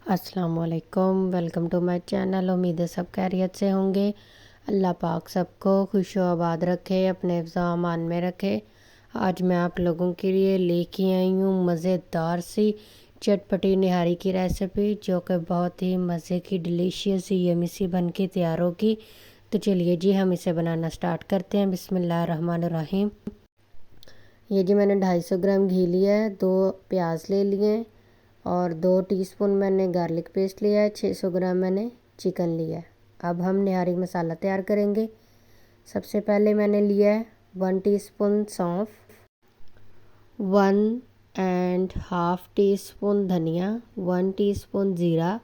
अस्सलाम वालेकुम, welcome to my channel. उम्मीद है सब खैरियत से होंगे। अल्लाह पाक सबको खुश व आबाद रखे, अपने हिफ्ज़ अमान में रखे। आज मैं आप लोगों के लिए लेके आई हूँ मज़ेदार सी चटपटी निहारी की रेसिपी, जो कि बहुत ही मज़े की डिलीशियस यमी सी बन के तैयार होगी। तो चलिए जी हम इसे बनाना स्टार्ट करते हैं। बिस्मिल्लाहिर्रहमानिर्रहीम। ये जी मैंने 250 ग्राम घी लिया है, 2 प्याज ले लिए हैं और 2 टीस्पून मैंने गार्लिक पेस्ट लिया है, 600 ग्राम मैंने चिकन लिया है। अब हम निहारी मसाला तैयार करेंगे। सबसे पहले मैंने लिया है 1 टीस्पून सौंफ, 1.5 टीस्पून धनिया, 1 टीस्पून ज़ीरा,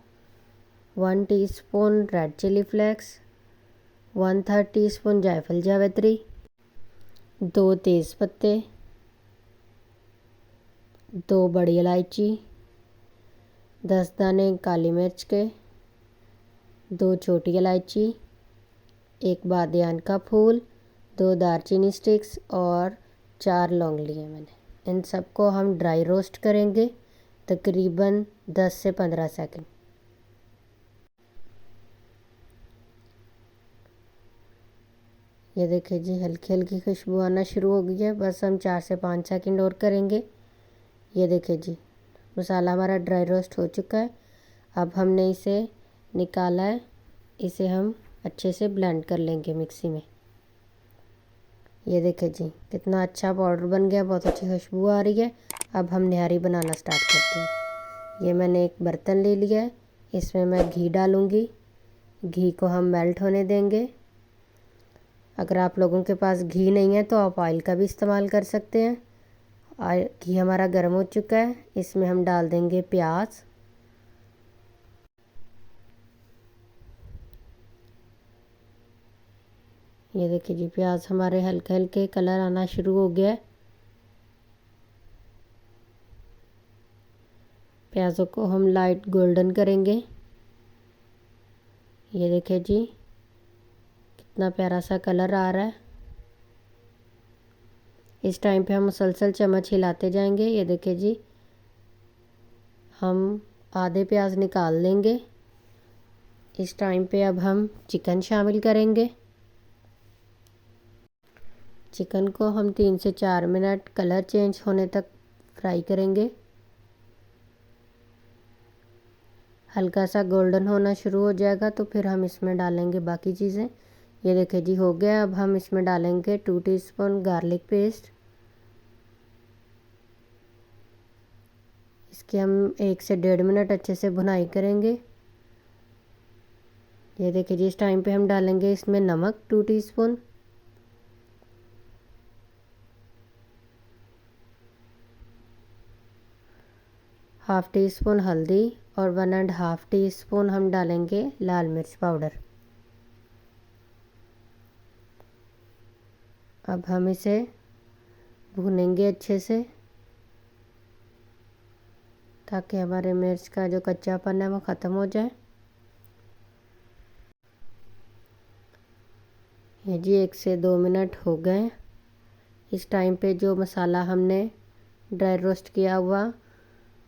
1 teaspoon red chilli flakes, 1/3 teaspoon जायफल जावित्री, 2 तेज़ पत्ते, 2 बड़ी इलायची, 10 दाने काली मिर्च के, 2 छोटी इलायची, 1 बादियान का फूल, 2 दारचीनी स्टिक्स और 4 लौंग लिए मैंने। इन सबको हम ड्राई रोस्ट करेंगे तकरीबन 10 से 15 सेकंड। ये देखिए जी हल्की हल्की खुशबू आना शुरू हो गई है। बस हम 4 से 5 सेकंड और करेंगे। ये देखिए जी मसाला हमारा ड्राई रोस्ट हो चुका है। अब हमने इसे निकाला है, इसे हम अच्छे से ब्लेंड कर लेंगे मिक्सी में। ये देखिए जी कितना अच्छा पाउडर बन गया, बहुत अच्छी खुशबू आ रही है। अब हम निहारी बनाना स्टार्ट करते हैं। ये मैंने एक बर्तन ले लिया है, इसमें मैं घी डालूँगी। घी को हम मेल्ट होने देंगे। अगर आप लोगों के पास घी नहीं है तो आप ऑयल का भी इस्तेमाल कर सकते हैं। घी हमारा गर्म हो चुका है, इसमें हम डाल देंगे प्याज। ये देखिए जी प्याज हमारे हल्के हल्के कलर आना शुरू हो गया है। प्याज़ों को हम लाइट गोल्डन करेंगे। ये देखिए जी कितना प्यारा सा कलर आ रहा है। इस टाइम पे हम मुसलसल चम्मच हिलाते जाएंगे। ये देखिए जी हम आधे प्याज निकाल लेंगे। इस टाइम पे अब हम चिकन शामिल करेंगे। चिकन को हम 3 से 4 मिनट कलर चेंज होने तक फ्राई करेंगे। हल्का सा गोल्डन होना शुरू हो जाएगा तो फिर हम इसमें डालेंगे बाकी चीज़ें। ये देखिए जी हो गया। अब हम इसमें डालेंगे 2 टीस्पून गार्लिक पेस्ट। इसकी हम 1 से 1.5 मिनट अच्छे से भुनाई करेंगे। ये देखिए जी इस टाइम पे हम डालेंगे इसमें नमक 2 टीस्पून, हाफ़ टी स्पून हल्दी और 1.5 टीस्पून हम डालेंगे लाल मिर्च पाउडर। अब हम इसे भूनेंगे अच्छे से ताकि हमारे मिर्च का जो कच्चापन है वो ख़त्म हो जाए। ये जी 1 से 2 मिनट हो गए। इस टाइम पे जो मसाला हमने ड्राई रोस्ट किया हुआ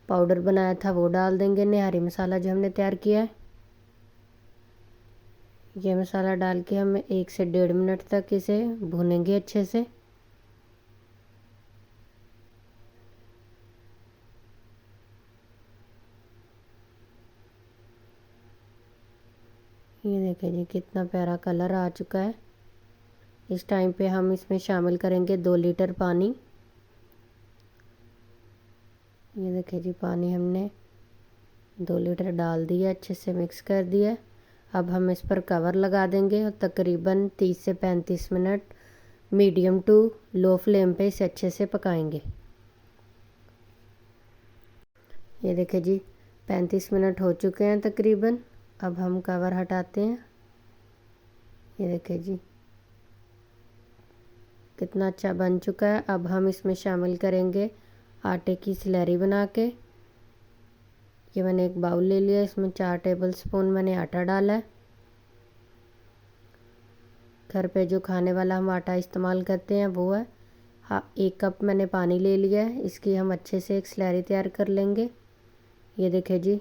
पाउडर बनाया था वो डाल देंगे, निहारी मसाला जो हमने तैयार किया है। ये मसाला डाल के हम 1 से 1.5 मिनट तक इसे भूनेंगे अच्छे से। ये देखिए जी कितना प्यारा कलर आ चुका है। इस टाइम पे हम इसमें शामिल करेंगे 2 लीटर पानी। ये देखिए जी पानी हमने 2 लीटर डाल दिया, अच्छे से मिक्स कर दिया। अब हम इस पर कवर लगा देंगे और तकरीबन 30 से 35 minute medium to low flame पे इसे अच्छे से पकाएंगे। ये देखिए जी 35 मिनट हो चुके हैं तकरीबन। अब हम कवर हटाते हैं। ये देखिए जी कितना अच्छा बन चुका है। अब हम इसमें शामिल करेंगे आटे की स्लरी बना के। ये मैंने एक बाउल ले लिया, इसमें 4 टेबल स्पून मैंने आटा डाला है। घर पे जो खाने वाला हम आटा इस्तेमाल करते हैं वो है। 1 कप मैंने पानी ले लिया है, इसकी हम अच्छे से एक स्लरी तैयार कर लेंगे। ये देखिए जी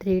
3